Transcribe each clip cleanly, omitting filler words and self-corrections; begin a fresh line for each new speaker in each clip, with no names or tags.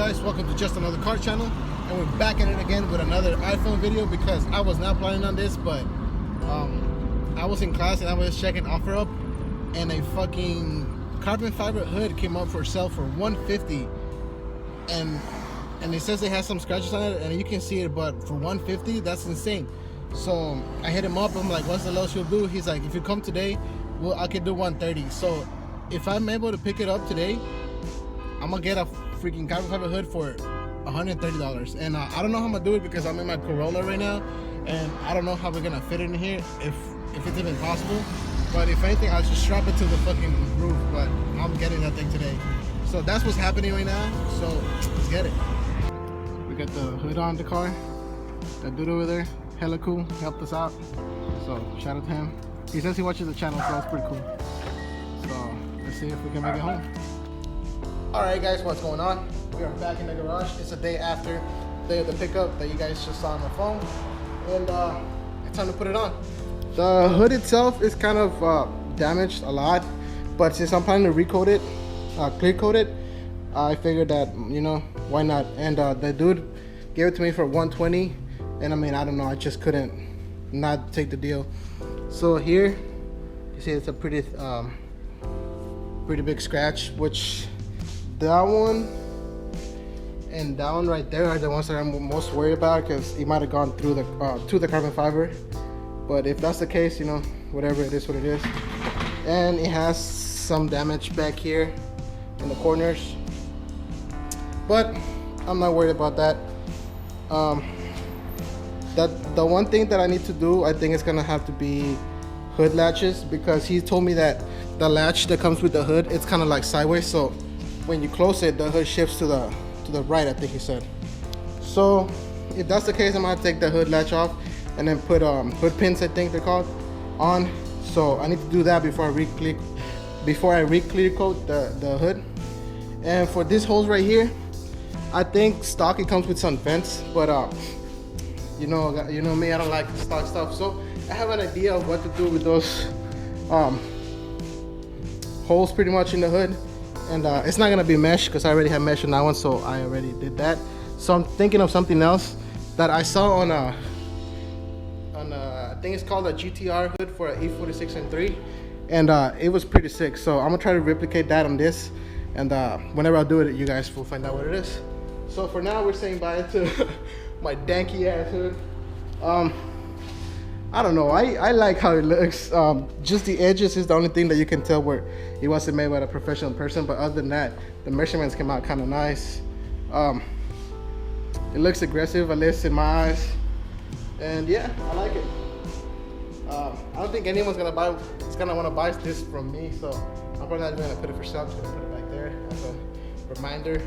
guys, welcome to Just Another Car Channel, and we're back at it again with another iPhone video because I was not planning on this, but I was in class and I was checking OfferUp, and a fucking carbon fiber hood came up for sale for $150, and it says it has some scratches on it, and you can see it, but for $150, that's insane. So I hit him up. I'm like, what's the lowest you'll do? He's like, if you come today, well, I could do $130. So if I'm able to pick it up today, I'm gonna get a freaking carbon fiber hood for $130. And I don't know how I'm gonna do it because I'm in my Corolla right now, and I don't know how we're gonna fit it in here, if it's even possible. But if anything, I'll just strap it to the fucking roof. But I'm getting that thing today. So that's what's happening right now. So let's get it. We got the hood on the car. That dude over there, hella cool, helped us out. So shout out to him. He says he watches the channel, so that's pretty cool. So let's see if we can make it home. Alright guys, what's going on? We are back in the garage. It's a day after the pickup that you guys just saw on the phone, and it's time to put it on. The hood itself is kind of damaged a lot, but since I'm planning to recoat it, clear coat it, I figured that, you know, why not? And the dude gave it to me for $120, and I mean, I don't know, I just couldn't not take the deal. So here you see it's a pretty big scratch, which that one and that one right there are the ones that I'm most worried about, because it might have gone through the to the carbon fiber. But if that's the case, you know, whatever, it is what it is. And it has some damage back here in the corners, but I'm not worried about that. The one thing that I need to do, I think it's gonna have to be hood latches, because he told me that the latch that comes with the hood, it's kind of like sideways, so when you close it, the hood shifts to the right, I think he said. So if that's the case, I'm gonna take the hood latch off and then put hood pins, I think they're called, on. So I need to do that before I re-clear coat the hood. And for these holes right here, I think stock it comes with some vents, but you know me, I don't like stock stuff. So I have an idea of what to do with those holes pretty much in the hood. And it's not gonna be mesh because I already have mesh on that one, so I already did that. So I'm thinking of something else that I saw on I think it's called a GTR hood for an E46 M3, and it was pretty sick. So I'm gonna try to replicate that on this, and whenever I do it, you guys will find out what it is. So for now, we're saying bye to my danky ass hood. I don't know, I like how it looks. Just the edges is the only thing that you can tell where it wasn't made by a professional person, but other than that, the measurements came out kind of nice. It looks aggressive, at least in my eyes, and yeah, I like it. I don't think anyone's gonna want to buy this from me, so I'm probably not even gonna put it for sale. I'm just gonna put it back there as a reminder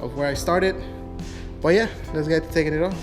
of where I started. But yeah, let's get to taking it off.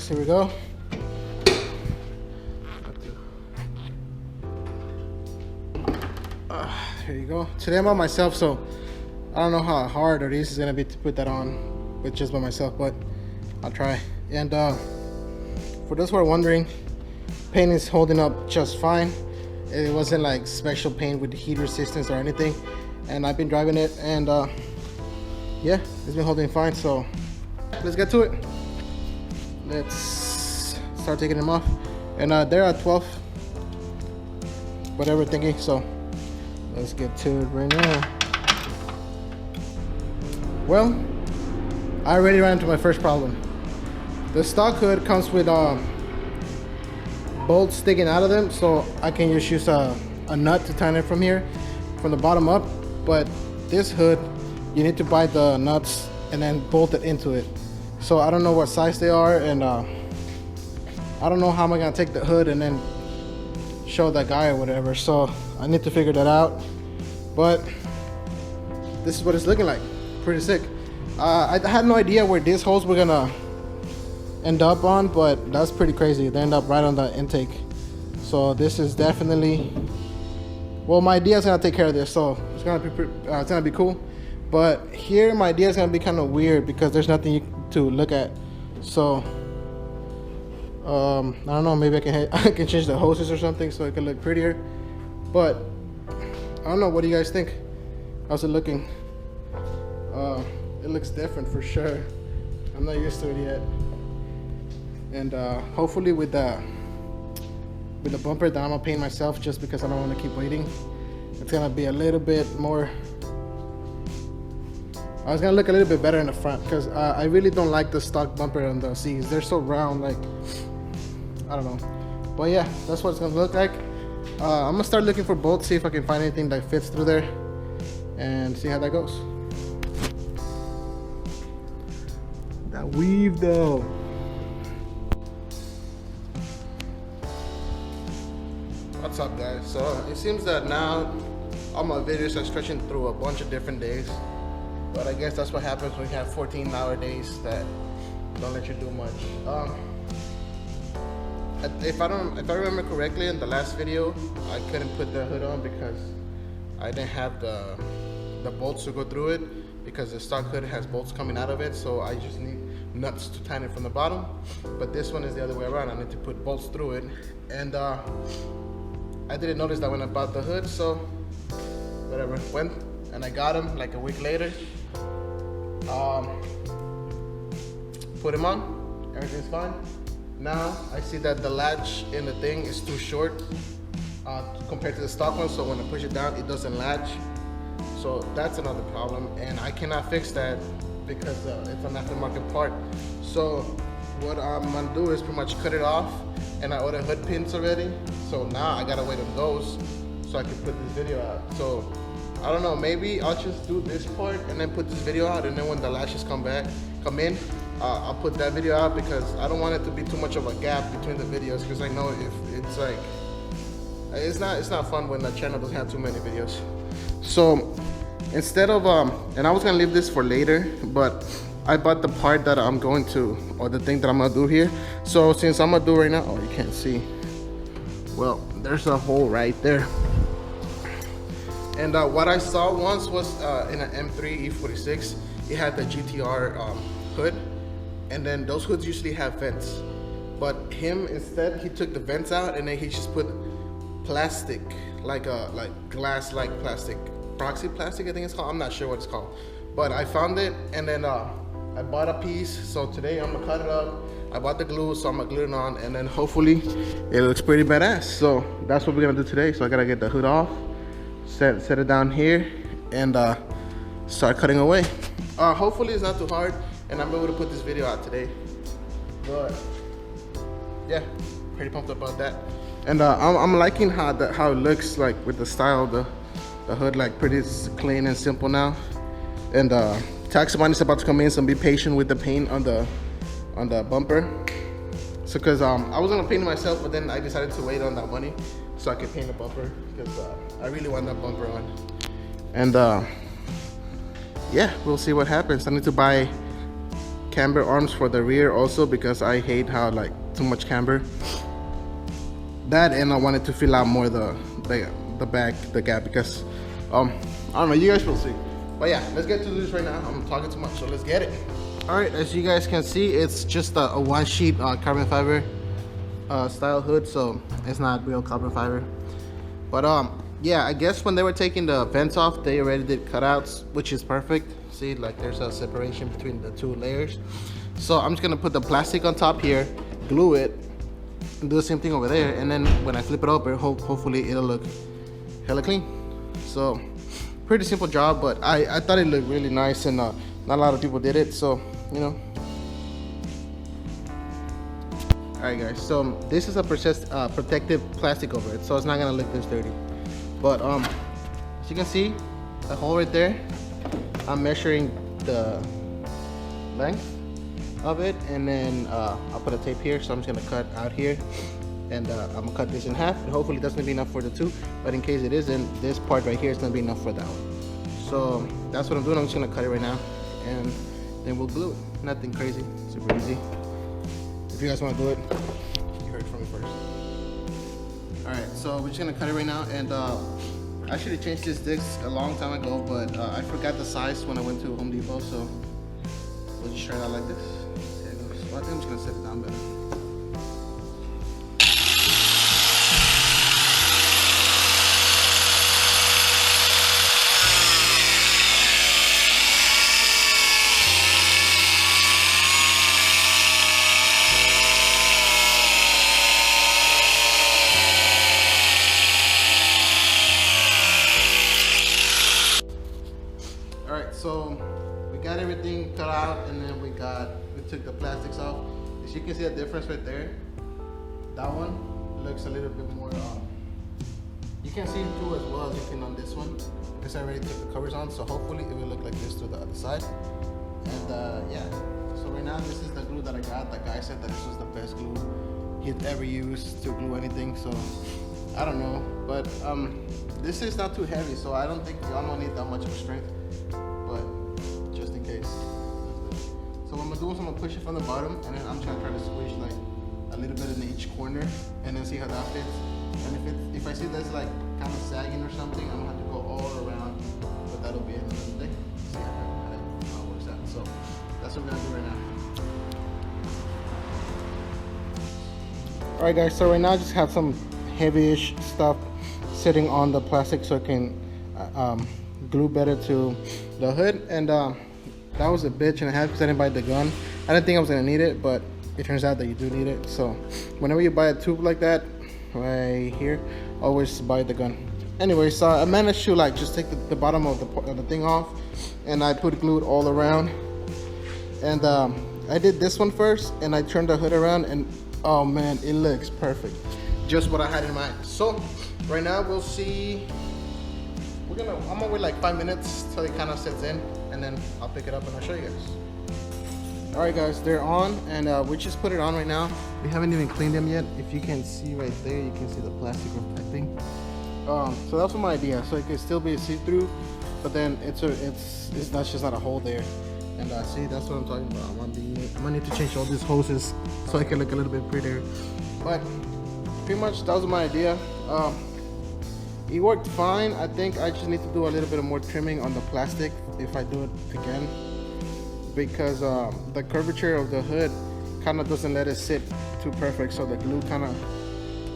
Here we go. Here you go. Today I'm by myself, so I don't know how hard or easy it's gonna be to put that on with just by myself, but I'll try. And for those who are wondering, paint is holding up just fine. It wasn't like special paint with heat resistance or anything, and I've been driving it, and yeah, it's been holding fine. So let's get to it. Let's start taking them off, and they're at 12 whatever thingy, so let's get to it right now. Well, I already ran into my first problem. The stock hood comes with bolts sticking out of them, so I can just use a nut to tighten it from here, from the bottom up. But this hood, you need to buy the nuts and then bolt it into it. So I don't know what size they are, and I don't know how I'm gonna take the hood and then show that guy or whatever. So I need to figure that out. But this is what it's looking like. Pretty sick. I had no idea where these holes were gonna end up on, but that's pretty crazy. They end up right on the intake. So this is definitely, well, my idea is gonna take care of this, so it's gonna be cool. But here my idea is gonna be kind of weird because there's nothing to look at. So I don't know, maybe I can change the hoses or something so it can look prettier. But I don't know, what do you guys think? How's it looking? It looks different for sure. I'm not used to it yet. And hopefully with the bumper that I'm gonna paint myself, just because I don't want to keep waiting, it's gonna be a little bit more, I was gonna look a little bit better in the front, because I really don't like the stock bumper on the C's. They're so round, like, I don't know. But yeah, that's what it's gonna look like. I'm gonna start looking for bolts, see if I can find anything that fits through there, and see how that goes. That weave though. What's up, guys? So it seems that now all my videos are stretching through a bunch of different days, but I guess that's what happens when you have 14-hour days that don't let you do much. If I remember correctly, in the last video I couldn't put the hood on because I didn't have the bolts to go through it, because the stock hood has bolts coming out of it, so I just need nuts to tighten it from the bottom. But this one is the other way around. I need to put bolts through it, and I didn't notice that when I bought the hood, so whatever. Went and I got them like a week later. Put them on, everything's fine. Now I see that the latch in the thing is too short compared to the stock one, so when I push it down, it doesn't latch. So that's another problem, and I cannot fix that because it's an aftermarket part. So what I'm gonna do is pretty much cut it off, and I ordered hood pins already. So now I gotta wait on those so I can put this video out. So I don't know, maybe I'll just do this part and then put this video out, and then when the lashes come in, I'll put that video out, because I don't want it to be too much of a gap between the videos, because I know if it's like, it's not fun when the channel doesn't have too many videos. So instead of and I was gonna leave this for later, but I bought the part that I'm going to, or the thing that I'm gonna do here. So since I'm gonna do right now, oh, you can't see, well, there's a hole right there. And what I saw once was in an M3 E46, it had the GTR hood, and then those hoods usually have vents. But instead, he took the vents out, and then he just put plastic, like glass, like plastic, proxy plastic, I think it's called. I'm not sure what it's called, but I found it, and then I bought a piece. So today I'm gonna cut it up. I bought the glue, so I'm gonna glue it on, and then hopefully it looks pretty badass. So that's what we're gonna do today. So I gotta get the hood off, set it down here, and start cutting away. Hopefully it's not too hard, and I'm able to put this video out today. But yeah, pretty pumped about that. And I'm liking how it looks, like with the style of the hood, like pretty clean and simple now. And tax money is about to come in, so be patient with the paint on the bumper. So because I was gonna paint it myself, but then I decided to wait on that money so I could paint the bumper, because I really want that bumper on. And yeah, we'll see what happens. I need to buy camber arms for the rear also, because I hate how like too much camber. That, and I wanted to fill out more the back, the gap, because I don't know, you guys will see. But yeah, let's get to this right now. I'm talking too much, so let's get it. All right, as you guys can see, it's just a one sheet carbon fiber style hood, so it's not real carbon fiber. But yeah, I guess when they were taking the vents off, they already did cutouts, which is perfect. See, like there's a separation between the two layers. So I'm just gonna put the plastic on top here, glue it, and do the same thing over there, and then when I flip it over, hopefully it'll look hella clean. So pretty simple job, but I thought it looked really nice, and not a lot of people did it, so you know. All right guys, so this is a protective plastic over it, so it's not gonna look this dirty. But as you can see, the hole right there, I'm measuring the length of it, and then I'll put a tape here, so I'm just gonna cut out here, and I'm gonna cut this in half, and hopefully that's gonna be enough for the two, but in case it isn't, this part right here is gonna be enough for that one. So that's what I'm doing. I'm just gonna cut it right now, and then we'll glue it. Nothing crazy, super easy. If you guys want to do it, you heard from me first. All right, so we're just gonna cut it right now, and I should have changed this disc a long time ago, but I forgot the size when I went to Home Depot, so we'll just try it out like this. There it goes. Well, I think I'm just gonna set it down better. Alright, so we got everything cut out, and then we took the plastics off. As you can see the difference right there. That one looks a little bit more, you can see through as well as you can on this one, because I already took the covers on, so hopefully it will look like this to the other side. And yeah, so right now this is the glue that I got. The guy said that this was the best glue he'd ever used to glue anything, so I don't know, but this is not too heavy, so I don't think y'all don't need that much of strength, but just in case. So what I'm gonna do is I'm gonna push it from the bottom, and then I'm just gonna try to squish like a little bit in each corner, and then see how that fits. And if I see that's like kind of sagging or something, I'm gonna have to go all around, but that'll be another thing. See how it works out. So that's what we're gonna do right now. Alright guys, so right now I just have some heavy-ish stuff sitting on the plastic so I can glue better to the hood, and that was a bitch and a half because I didn't buy the gun. I didn't think I was gonna need it, but it turns out that you do need it. So whenever you buy a tube like that right here, always buy the gun. Anyway, so I managed to like just take the bottom of the thing off, and I put glue all around, and I did this one first, and I turned the hood around, and oh man, it looks perfect. Just what I had in mind. So right now we'll see. I'm gonna wait like 5 minutes till it kind of sets in, and then I'll pick it up and I'll show you guys. All right guys, they're on, and we just put it on right now. We haven't even cleaned them yet. If you can see right there, you can see the plastic reflecting. So that's my idea. So it can still be see-through, but then it's not just not a hole there. And see, that's what I'm talking about. I'm gonna need to change all these hoses so I can look a little bit prettier. But pretty much that was my idea. It worked fine. I think I just need to do a little bit of more trimming on the plastic if I do it again, because the curvature of the hood kind of doesn't let it sit too perfect, so the glue kind of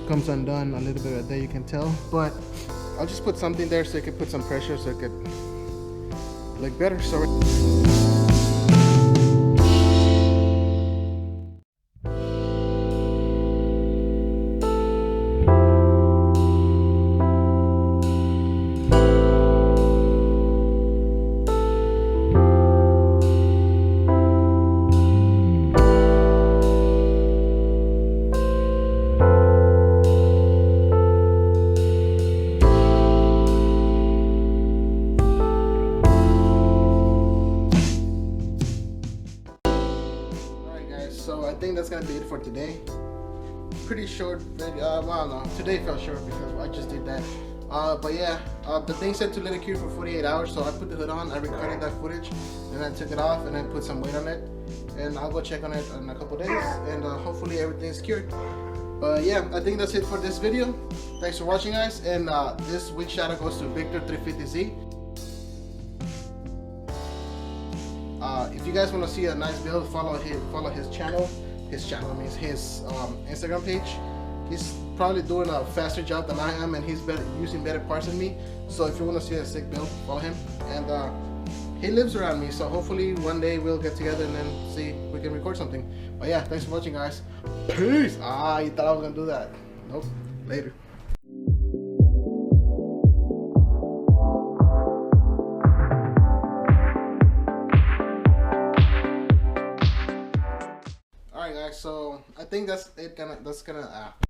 comes undone a little bit right there, you can tell. But I'll just put something there so it could put some pressure so it could look better. So I think that's gonna be it for today. Pretty short video. Well, no, today felt short because I just did that. But yeah, the thing said to let it cure for 48 hours, so I put the hood on, I recorded that footage, and I took it off and then put some weight on it, and I'll go check on it in a couple days, and hopefully everything's cured. But yeah, I think that's it for this video. Thanks for watching, guys, and this week's shout out goes to Victor350Z. If you guys want to see a nice build, follow his channel. His channel means his Instagram page. He's probably doing a faster job than I am, and he's using better parts than me. So if you want to see a sick build, follow him. And he lives around me, so hopefully one day we'll get together and then see if we can record something. But yeah, thanks for watching, guys. Peace. You thought I was gonna do that? Nope. Later. Alright guys, so I think that's gonna